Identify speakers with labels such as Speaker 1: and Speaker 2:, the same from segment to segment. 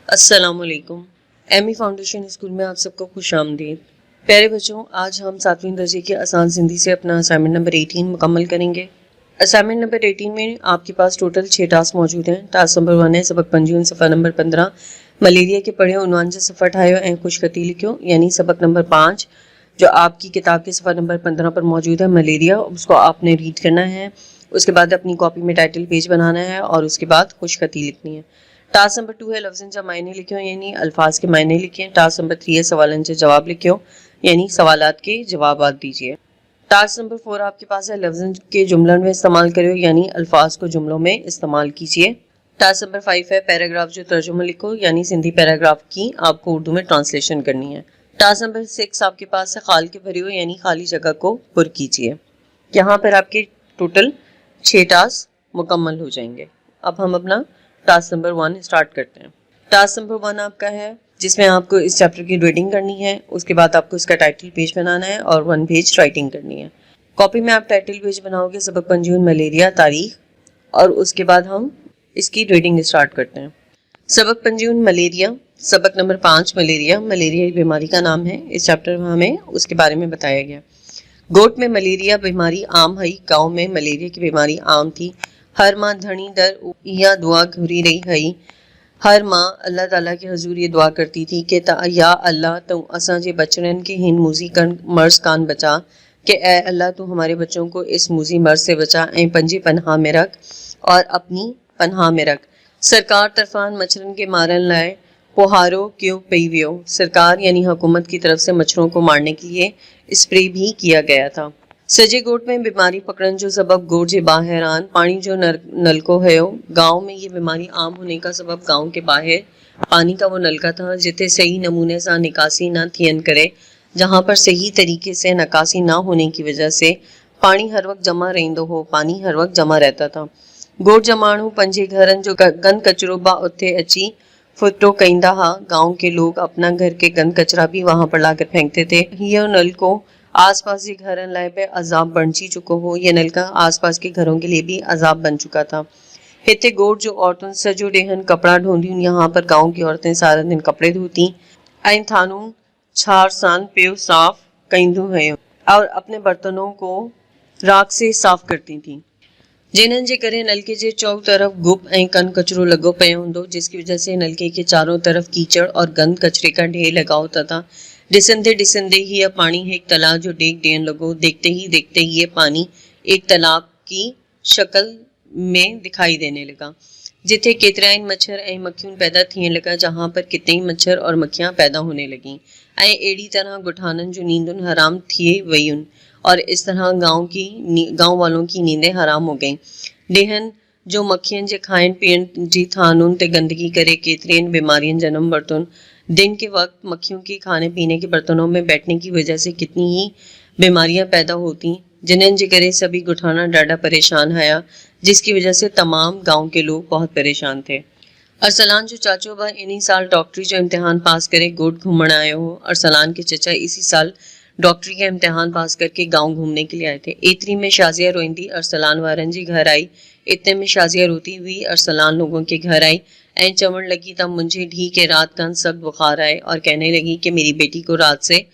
Speaker 1: अस्सलाम वालेकुम। Amy foundation school में आप सबको खुश आमदीद। प्यारे बच्चों, आज हम 7वीं दर्जे की आसान हिंदी से अपना असाइनमेंट नंबर 18 मुकम्मल करेंगे। असाइनमेंट नंबर 18 में आपके पास टोटल 6 टास्क मौजूद हैं। टास्क नंबर 1 है सबक पंजीयन सफ़ा नंबर 15 मलेरिया के पढ़े उन्वान से सफ़ा ठायो ऐं खुशखती लिखो, यानी सबक नंबर 5 जो आपकी किताब के सफ़ा नंबर 15 पर मौजूद है मलेरिया, उसको आपने रीड करना है। उसके बाद अपनी कॉपी में टाइटल पेज बनाना है और उसके बाद खुशखती लिखनी है। टास्क नंबर 2 है लफ्ज़न जा मायने लिखियो, यानी अल्फाज के मायने लिखिए। टास्क नंबर 3 है सवालन से जवाब लिखियो, यानी सवालात के जवाबात दीजिए। टास्क नंबर 4 आपके पास है लफ्ज़न के जुमलन में इस्तेमाल करियो, यानी अल्फाज को जुमलों में इस्तेमाल कीजिए। टास्क नंबर 5 है पैराग्राफ जो तर्जुमा लिखो, यानी सिंधी पैराग्राफ की आपको उर्दू में ट्रांसलेशन करनी है। टास्क नंबर 6 आपके पास है खाल के भरियो, यानी खाली जगह को पुर कीजिए। यहाँ पर आपके टोटल 6 टास्क मुकम्मल हो जाएंगे। अब हम अपना टास्क नंबर 1 स्टार्ट करते हैं। टास्क नंबर 1 आपका है जिसमें आपको इस चैप्टर की रीडिंग करनी है, उसके बाद आपको इसका टाइटल पेज बनाना है और 1 पेज राइटिंग करनी है। कॉपी में आप टाइटल पेज बनाओगे सबक पंजीयन मलेरिया तारीख, और उसके बाद हम इसकी रीडिंग स्टार्ट करते हैं। सबक पंजीयन मलेरिया, सबक नंबर 5 मलेरिया। मलेरिया एक बीमारी का नाम है। इस चैप्टर में हमें उसके बारे में बताया गया। गोट में मलेरिया बीमारी आम है। गाँव में मलेरिया की बीमारी आम थी। हर माँ धनी दर या दुआ घुरी रही है। हर माँ अल्लाह ताला के हजूर ये दुआ करती थी कि या अल्लाह तू असां जे बचड़न के हिन मूजी कन मर्ज कान बचा, कि ए अल्लाह तू हमारे बच्चों को इस मूजी मर्ज से बचा ऐं पंजे पन्हा में रख और अपनी पन्हा में रख। सरकार तरफान मच्छरन के मारन लाए पोहारो क्यों पई वियो। सरकार यानी हुकूमत की तरफ से मच्छरों को मारने के लिए स्प्रे भी किया गया था। सजे गोट में बीमारी पकड़न जो सबब गोट जे बाहरान पानी जो नलको है। गांव में ये बीमारी आम होने का सबब गांव के बाहर पानी का वो नलका था जिथे सही नमूने से निकासी ना थियन करे, जहां पर सही तरीके से निकासी ना होने की वजह से पानी हर वक्त जमा रहंदो हो, पानी हर वक्त जमा रहता था। गोट जमाणू पंजे घरन जो गंद कचरो बा उथे अची फुटो कईंदा हा। गांव के लोग अपना घर के गंद कचरा भी वहां पर लाकर फेंकते थे। यह नलको आसपास के घरन लाए पे अजाब बन चुको हो। ये नलका आसपास के घरों के लिए भी अजाब बन चुका था। हिते गोट जो औरतों सजो डेहन कपड़ा ढोंदियूं, यहाँ पर गांव की औरतें सारा दिन कपड़े धोती ऐं थानू छार सान पियो साफ कईंदू है और अपने बर्तनों को राख से साफ करती थी, जिन्हनि जे करे नलके जे चौ तरफ गुप ऐं कन कचरो लॻो पियो हूंदो, जिसकी वजह से नलके के चारों तरफ कीचड़ और गंद कचरे का ढेर लगा होता था। डिसंदे डिसंदे ही यह पानी एक तालाब जो डेग देन लगो। देखते ही ये पानी एक तालाब की शक्ल में दिखाई देने लगा, जिथे केतराइन मच्छर ऐं मक्खियूं पैदा थियण लगा, जहां पर कितने मच्छर और मक्खियां पैदा होने लगी ऐं अहिड़ी तरह गुठानन जो नींदुन हराम थिए वयुन और इस तरह गांव वालों की नींदें हराम हो गईं। डेहन जो मक्खियन जे खाइण पीअण जी थानुन ते गंदगी करे केतरियन बीमारियन जन्म वरतुन। दिन के वक्त मक्खियों के खाने पीने के बर्तनों में बैठने की वजह से कितनी ही बीमारियां पैदा होती, जिन्हनि जे करे सभी गुठाना डाढा परेशान हया, जिसकी वजह से तमाम गांव के लोग बहुत परेशान थे। अरसलान जो चाचो बा इन्हीं साल डॉक्टरी जो इम्तिहान पास करे गोट घूमण आयो हो। अरसलान के चचा इसी साल डॉक्टरी का इम्तिहान पास करके गांव घूमने के लिए आए थे। एतरी में शाजिया रोईंदी अरसलान वारन जी घर आई। इतने में शाजिया रोती हुई अरसलान लोगों के घर आई ऐं चवण लगी तब मुझे ढी के रात का सख्त बुखार आए और कहने लगी कि मेरी बेटी को रात से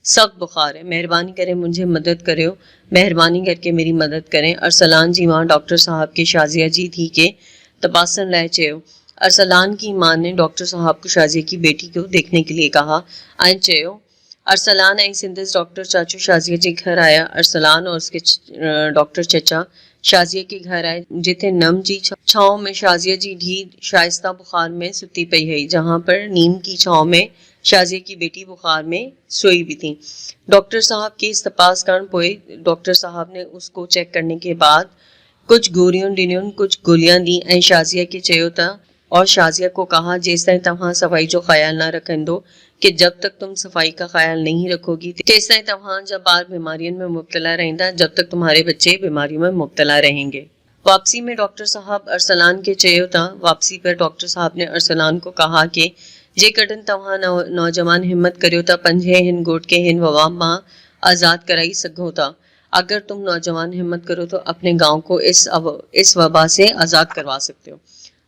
Speaker 1: सख्त बुखार है, मेहरबानी करें मुझे मदद करो, मेहरबानी करके मेरी मदद करें। अरसलान जी वहाँ डॉक्टर साहब के शाजिया जी थी के तपासन लाए चयो। अरसलान की माँ ने डॉक्टर साहब को शाजिया की बेटी को देखने के लिए कहा ऐं चयो। अरसलान ऐं सिंधिस डॉक्टर चाचू शाजिया जे घर आया। अरसलान और उसके डॉक्टर चचा शाजिया के घर आए, जिथे नम जी छांव में शाजिया जी ढी शाइस्ता बुखार में सुती पई है, जहां पर नीम की छांव में शाजिया की बेटी बुखार में सोई भी थी। डॉक्टर साहब के इस तपास कारण पोए डॉक्टर साहब ने उसको चेक करने के बाद कुछ गोरियों डिनियों कुछ गोलियां दी ऐं शाजिया के चयो था और शाजिया को कहा जेस ताईं तव्हां सफाई जो ख्याल ना रखंदो, कि जब तक तुम सफाई का ख्याल नहीं रखोगी तेस ताईं तव्हांजा ॿार बीमारियों में मुब्तला रहंदा, जब तक तुम्हारे बच्चे बीमारियों में मुब्तला रहेंगे। वापसी में डॉक्टर साहब अरसलान के चयो था। वापसी पर डॉक्टर साहब ने अरसलान को कहा कि जेकॾहिं तव्हां नौजवान हिम्मत करियो था पंजे हिन गोट के हिन वबा मां आज़ाद कराई सघो था। अगर तुम नौजवान हिम्मत करो तो अपने गांव को इस वबा से आज़ाद करवा सकते हो।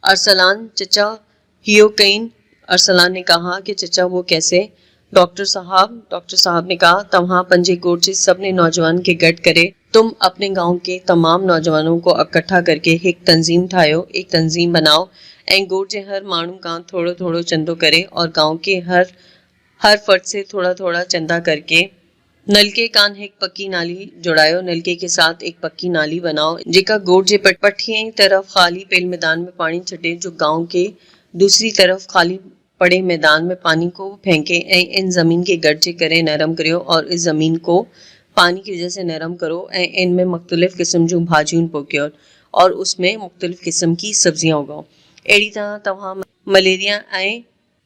Speaker 1: अरसलान चचा हियो कईन ارسلان نے کہا کہ چچا وہ کیسے؟ ڈاکٹر صاحب نے کہا تمہاں پنجے گوٹ سے سب نے نوجوان کے گٹ کرے، تم اپنے گاؤں کے تمام نوجوانوں کو اکٹھا کر کے ایک تنظیم ٹھائیو، ایک تنظیم بناؤ ऐं गोठ जे हर माण्हू खां थोरो थोरो चंदो करे और गांव के हर फर्द से थोड़ा थोड़ा चंदा करके नलके कान एक पक्की नाली जुड़ायो, नलके के साथ एक पक्की नाली बनाओ जेका गोठ जे पठिए तरफ खाली पेल मैदान में पानी छटे, जो गांव के दूसरी तरफ खाली पड़े मैदान में पानी को फेंके ऐं इन जमीन के गठ जे करे नरम करियो और इस जमीन को पानी की वजह से नरम करो ऐं इनमें मुख्तलिफ किस्म जूं भाजियूं पोखियो और उसमें मुख्तलिफ किस्म की सब्जियां उगाओ। अहिड़ी तरह तव्हां मलेरिया ऐं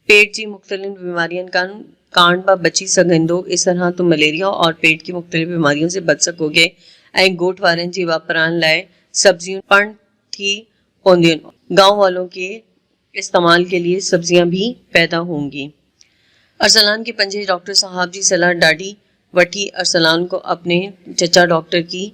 Speaker 1: पेट जी मुख्तलिफ बीमारियों कांड बा बची सघंदो। इस तरह तुम मलेरिया और पेट की मुख्तलिफ बीमारियों से बच सकोगे ऐं गोठ वारनि जी वापराइण लाइ सब्जियूं पण थी पवंदियूं, गांव वालों के इस्तेमाल के लिए सब्जियां भी पैदा होंगी। अरसलान के पंजे डॉक्टर साहब जी सलाह ॾाढी वठी। अरसलान को अपने चचा डॉक्टर की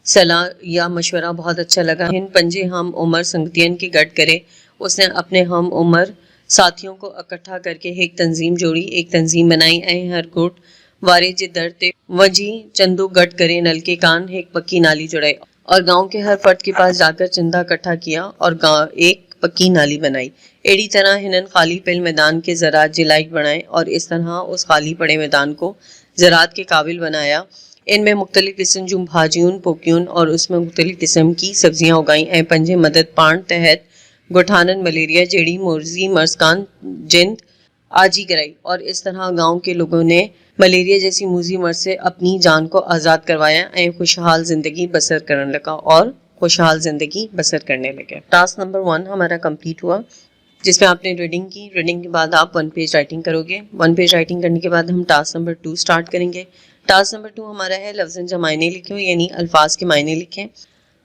Speaker 1: सलाह या मशवरा बहुत अच्छा लगा। इन पंजे हम उम्र संगतियन के गठ करे उसने अपने हम उम्र साथियों को इकट्ठा करके एक तंजीम जोड़ी, एक तंजीम बनाई ऐं हर गोठ वारे जे दर ते वजी चंदो गठ करे नलके कान एक पक्की नाली जुड़ाई और गांव के हर फर्द के पास जाकर चंदा इकट्ठा किया और एक पक्की नाली बनाई। अहिड़ी तरह हिनन खाली पेल मैदान के ज़राअत जे लायक बनाए और इस तरह उस खाली पड़े मैदान को ज़राअत के काबिल बनाया। इनमें मुख्तलिफ किस्म जूं भाजियूं पोकियूं और उसमें मुख्तलिफ किस्म की सब्जियां उगाई ऐं पंजे मदद पाण तहत गुठानन मलेरिया जड़ी मुर्जी मर्सकान जिंद आजी कराई और इस तरह गांव के लोगों ने मलेरिया जैसी मूजी मर्ज से अपनी जान को आज़ाद करवाया ऐं खुशहाल जिंदगी बसर करने लगे। टास्क नंबर 1 हमारा कंप्लीट हुआ, जिसमें आपने रीडिंग की। रीडिंग के बाद आप 1 पेज राइटिंग करोगे। 1 पेज राइटिंग करने के बाद हम टास्क नंबर 2 स्टार्ट करेंगे। टास्क नंबर 2 हमारा है लफ्ज़न जा मायने लिखो, यानी अल्फाज के मायने लिखें।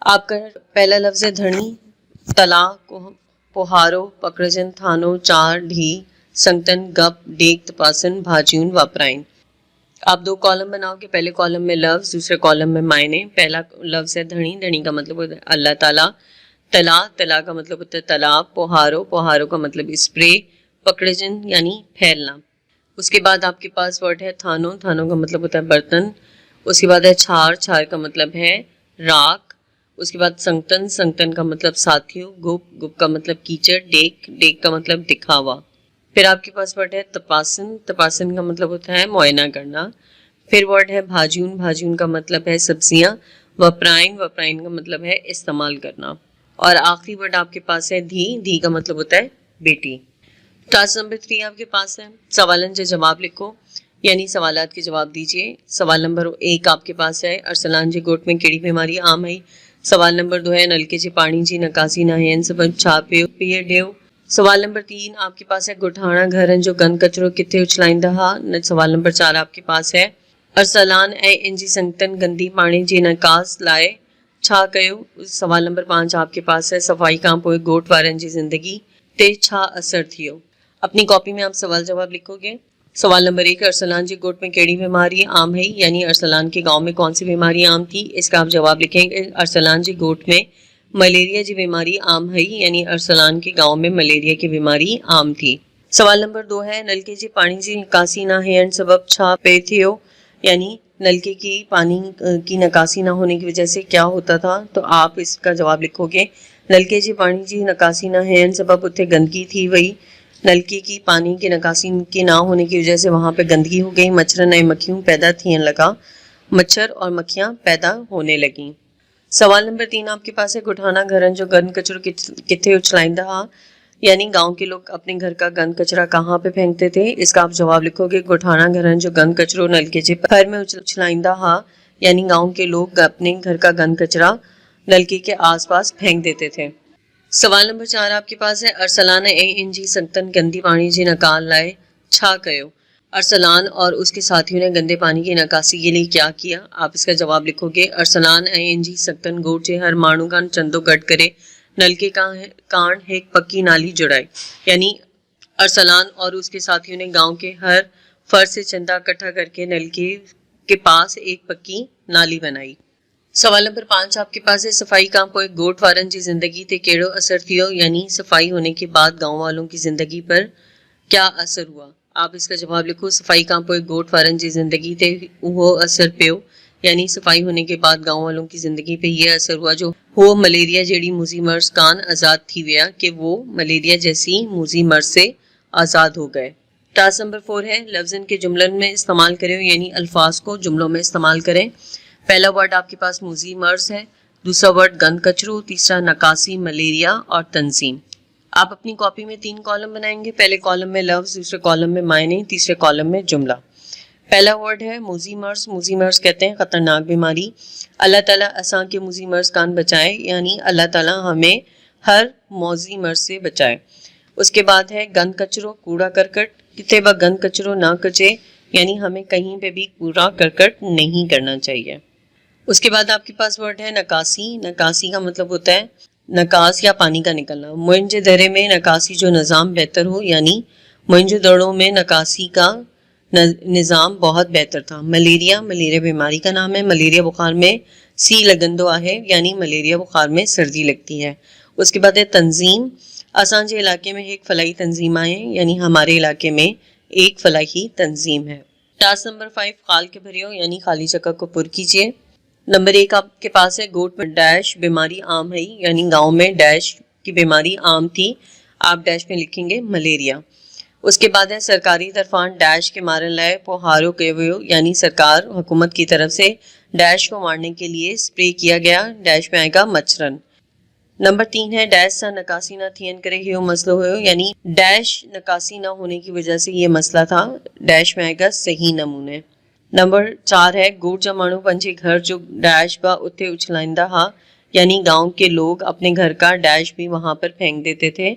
Speaker 1: आपका पहला लफ्ज़ है धनी, तला, पोहारो, पकड़जन, थानो, चार, ढी, संगतन, गप, डेक, तपासन, भाजियूं, वापराइन। आप 2 कॉलम बनाओगे, पहले कॉलम में लफ्ज़, दूसरे कॉलम में मायने। पहला लफ्ज़ है धनी, धनी का मतलब होता है अल्लाह ताला। तला, तला का मतलब होता है तालाब। पोहारो, पोहारो का मतलब स्प्रे। पकड़जन यानी फैलना। उसके बाद आपके पास वर्ड है थानो, थानो का मतलब होता है बर्तन। उसके बाद है छार, छार का मतलब है राख। उसके बाद संगतन, संगतन का मतलब साथियों। गुप, गुप का मतलब कीचड़। डेक, डेक का मतलब दिखावा। फिर आपके पास वर्ड है तपासन, तपासन का मतलब होता है मुआयना करना। फिर वर्ड है भाजियूं, भाजियूं का मतलब है सब्जियां। वपराइन, वपराइन का मतलब है इस्तेमाल करना। और आखिरी वर्ड आपके पास है धी, धी का मतलब होता है बेटी। टास्क नंबर 3 आपके पास है सवालन जो जवाब लिखो, यानी सवालात के जवाब दीजिए। सवाल नंबर 1 आपके पास है अरसलान जे गोठ में कहिड़ी बीमारी आम है। सवाल नंबर 2 है नलके जे पानी जी निकासी न है सबब छा पिए ॾियो। सवाल नंबर 3 आपके पास है गुठाणा घरनि जो गंद कचरो किथे उछलाईंदा हा। सवाल नंबर 4 आपके पास है अरसलान ऐं इन जी संगतन गंदी पाणी जी निकास लाइ छा कयो। सवाल नंबर 5 आपके पास है सफ़ाई खां पोइ गोठ वारनि जी ज़िंदगी ते छा असर थियो। अपनी कॉपी में आप सवाल जवाब लिखोगे। सवाल नंबर 1 अरसलान जी गोठ में केड़ी बीमारी आम है, यानी अरसलान के गांव में कौन सी बीमारी आम थी। इसका आप जवाब लिखेंगे अरसलान जी गोठ में मलेरिया की बीमारी आम है, यानी अरसलान के गांव में मलेरिया की बीमारी आम थी। सवाल नंबर 2 है नलके जी पानी जी निकासी ना है सबब छा पे थियो, यानी नलके की पानी की निकासी ना होने की वजह से क्या होता था। तो आप इसका जवाब लिखोगे नलके जी पानी जी निकासी ना है सबब उत्थे गंदगी थी वई। नलके की पानी की निकासी के ना होने की वजह से वहाँ पे गंदगी हो गई, मच्छर नए मक्खियों पैदा थियन लगा, मच्छर और मक्खियाँ पैदा होने लगी। सवाल नंबर 3 आपके पास है गुठाना घरन जो गंद कचरो किथे उछलाइंदा हा, यानी गांव के लोग अपने घर का गंद कचरा कहाँ पे फेंकते थे। इसका आप जवाब लिखोगे गुठाना घरन जो गंद कचरो नलके जे घर में उछलाइंदा हा, यानी गाँव के लोग अपने घर का गंद कचरा नलके के आसपास फेंक देते थे। सवाल नंबर 4 आपके पास है अरसलान ऐं इन जी संगतन गंदी पानी जी निकाल लाइ छा कयो। अरसलान और उसके साथियों ने गंदे पानी की निकासी के लिए क्या किया। आप इसका जवाब लिखोगे अरसलान ऐं इन जी संगतन गोठ जे हर माण्हू खां चंदो गॾु करे नलके कांड एक पक्की नाली जुड़ाई, यानी अरसलान और उसके साथियों ने गांव के हर फर्द से चंदा इकट्ठा करके नलके के पास एक पक्की नाली बनाई। सवाल नंबर 5 आपके पास है सफाई खां पोइ गोठ वारनि जी ज़िंदगी ते कहिड़ो असर थियो, यानी सफाई होने के बाद गांव वालों की ज़िंदगी पर کیا اثر ہوا؟ آپ اس کا جواب لکھو. صفائی کام پہ گوٹ فارن جی زندگی تے وہ اثر پیو، یعنی صفائی ہونے کے بعد گاؤں والوں کی زندگی پہ یہ اثر ہوا جو وہ ملیریا جیڑی موذی مرض کان آزاد تھی ویا، کہ وہ ملیریا جیسی موذی مرض سے آزاد ہو گئے. ٹاسک نمبر 4 ہے لفظن کے جملن میں استعمال کریں، یعنی الفاظ کو جملوں میں استعمال کریں. پہلا ورڈ آپ کے پاس موذی مرض ہے، دوسرا ورڈ گند کچرو، تیسرا نکاسی، ملیریا اور تنظیم. آپ اپنی کاپی میں 3 کالم بنائیں گے. پہلے کالم میں لفظ، دوسرے کالم میں معنی، تیسرے کالم میں جملہ. پہلا ورڈ ہے موذی مرض. موذی مرض کہتے ہیں خطرناک بیماری. اللہ تعالیٰ اساں کے موذی مرض کان بچائے، یعنی اللہ تعالیٰ ہمیں ہر موذی مرض سے بچائے. اس کے بعد ہے گند کچرو، کوڑا کرکٹ. کتے با گند کچرو نہ کچے، یعنی ہمیں کہیں پہ بھی کوڑا کرکٹ نہیں کرنا چاہیے. اس کے بعد آپ کے پاس ورڈ ہے نکاسی. نکاسی کا مطلب ہوتا ہے نکاس یا پانی کا نکلنا. موئنجے دھرے میں نکاسی جو نظام بہتر ہو، یعنی موئنجے دڑوں میں نکاسی کا نظام بہت بہتر تھا. ملیریا بیماری کا نام ہے. ملیریا بخار میں سی لگندو ہے، یعنی ملیریا بخار میں سردی لگتی ہے. اس کے بعد ہے تنظیم. اسانجے علاقے میں ایک فلاحی تنظیم آئے، یعنی ہمارے علاقے میں ایک فلاحی تنظیم ہے. ٹاسک نمبر 5 خال کے بھریو، یعنی خالی جگہ کو پر کیجیے. نمبر 1 آپ کے پاس ہے گوٹ میں ڈیش بیماری عام ہے، یعنی گاؤں میں ڈیش کی بیماری عام تھی. آپ ڈیش میں لکھیں گے ملیریا. اس کے بعد ہے سرکاری طرفان ڈیش کے مارن لائے پوہارو کے ویو، یعنی سرکار حکومت کی طرف سے ڈیش کو مارنے کے لیے سپرے کیا گیا. ڈیش میں آئے گا مچھرن. نمبر 3 ہے ڈیش سا نکاسی نہ تھین کرے ہیو مسئلہ ہوئے، یعنی ڈیش نکاسی نہ ہونے کی وجہ سے یہ مسئلہ تھا. ڈیش میں آئے گا صحیح نمونے. نمبر 4 ہے گوٹ جمانو پنجے گھر جو ڈیش با اتھے اچھلائندہ ہا، یعنی گاؤں کے لوگ اپنے گھر کا ڈیش بھی وہاں پر پھینک دیتے تھے.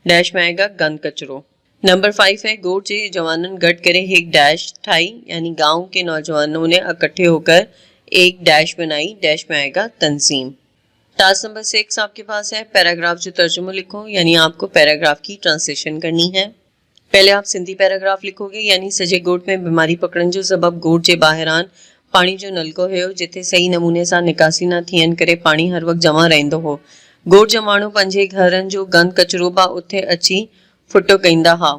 Speaker 1: ڈیش میں آئے گا گند کچرو. نمبر 5 ہے گوٹ جے جوانن گٹ کرے ایک ڈیش ٹھائی، یعنی گاؤں کے نوجوانوں نے اکٹھے ہو کر ایک ڈیش بنائی. ڈیش میں آئے گا تنظیم. ٹاسک نمبر 6 آپ کے پاس ہے پیراگراف جو ترجمہ لکھو، یعنی آپ کو پیراگراف کی ٹرانسلیشن کرنی ہے. پہلے آپ سندھی پیراگراف لکھو گے، یعنی سجے گوٹ میں بیماری پکڑن جو سبب گوٹ جے باہران پانی جو نلکو ہے جتھے صحیح نمونے سان نکاسی نہ تھین کرے پانی ہر وقت جمع رہندو ہو. گوٹ جمانو پنجے گھرن جو گند کچرو با اتھے اچھی فٹو کہندا ہا.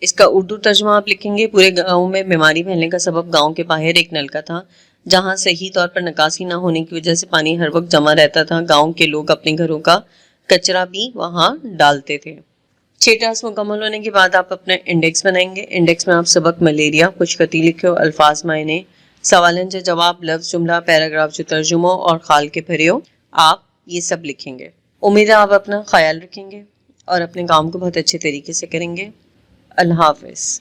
Speaker 1: اس کا اردو ترجمہ آپ لکھیں گے پورے گاؤں میں بیماری پھیلنے کا سبب گاؤں کے باہر ایک نلکا تھا جہاں صحیح طور پر نکاسی نہ ہونے کی وجہ سے پانی ہر وقت جمع رہتا تھا. گاؤں کے لوگ اپنے گھروں کا کچرا بھی وہاں ڈالتے تھے. 6 ٹاسک مکمل ہونے کے بعد آپ اپنا انڈیکس بنائیں گے. انڈیکس میں آپ سبق ملیریا خوشخطی لکھو، الفاظ معنی، سوالن جو جواب، لفظ جملہ، پیراگراف جو ترجمہ اور خال کے بھریو، آپ یہ سب لکھیں گے. امید ہے آپ اپنا خیال رکھیں گے اور اپنے کام کو بہت اچھے طریقے سے کریں گے. اللہ حافظ.